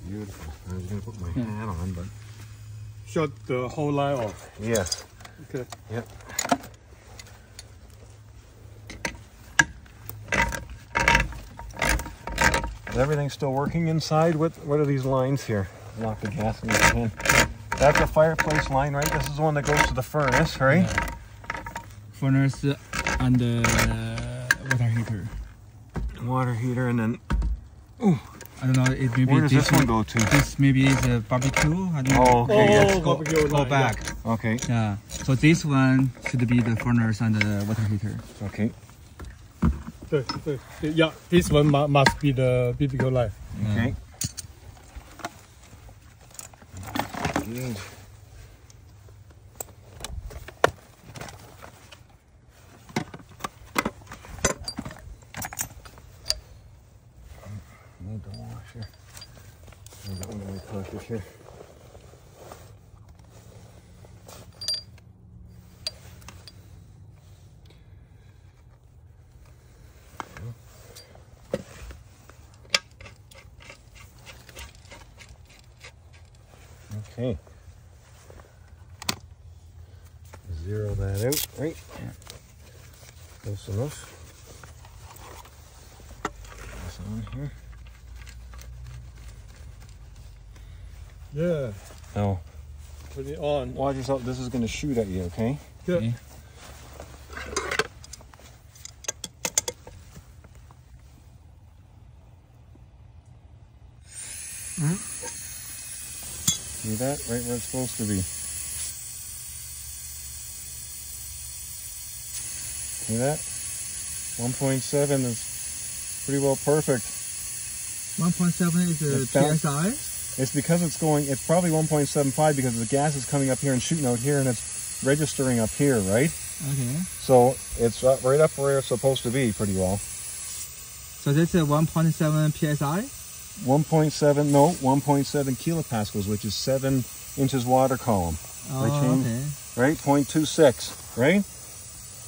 Beautiful. I was going to put my hat on, but... Shut the whole line off. Yes. Okay. Yep. Is everything still working inside? What are these lines here? Lock the gas in your hand. That's a fireplace line, right? This is the one that goes to the furnace, right? Yeah. Furnace and water heater. Water heater, and then... Oh, I don't know. It maybe where does this one go to? This maybe is a barbecue. I don't know. Oh, okay. Let's go back. Yeah. Okay. Yeah. So this one should be the furnace and the water heater. Okay. Yeah, this one must be the BBQ line. Okay. Good. Need the washer. I got one in my pocket here. Okay. Zero that out, right? Yeah. Close enough. This on here. Yeah. Oh. Put it on. Watch yourself. This is going to shoot at you, okay? Yeah. Okay. See that? Right where it's supposed to be. See that? 1.7 is pretty well perfect. 1.7 is PSI? It's because it's probably 1.75 because the gas is coming up here and shooting out here and it's registering up here, right? Okay. So it's right up where it's supposed to be pretty well. So this is 1.7 PSI? 1.7 kilopascals, which is 7 inches water column. Oh, okay. Right? 0.26, right?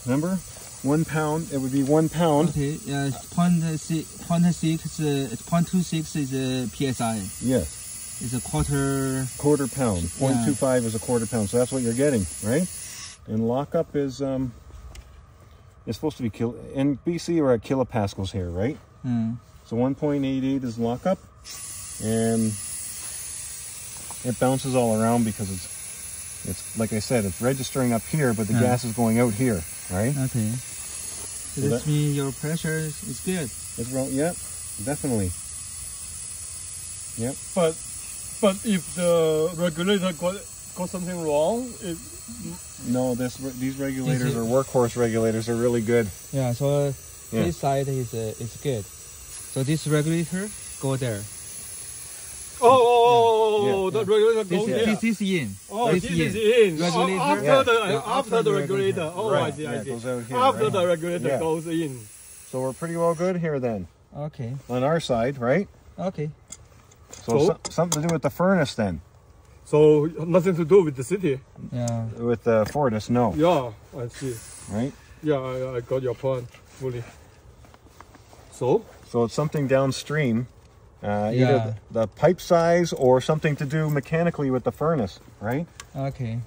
Remember? 1 pound, it would be 1 pound. Okay, 0.26 is PSI. Yes. It's a quarter pound. 0.25 is a quarter pound. So that's what you're getting, right? And lockup is it's supposed to be in BC we're at kilopascals here, right? So 1.88 is lockup, and it bounces all around because it's like I said, it's registering up here, but the gas is going out here, right? Okay. So this means your pressure is good. It's wrong. Yep, definitely. Yep. But if the regulator got something wrong, no, these regulators are workhorse regulators. They're really good. Yeah. So this side is good. So this regulator go there. The regulator goes there. This is in. Oh, this is in. Regulator. After the regulator. Oh, right. I see. It goes out here, after right? the regulator goes in. So we're pretty well good here then. Okay. On our side, right? Okay. So something to do with the furnace then. So nothing to do with the city. Yeah. With the Fortis, no. Yeah, I see. Right? Yeah, I got your point fully. So it's something downstream, either the pipe size or something to do mechanically with the furnace, right? Okay.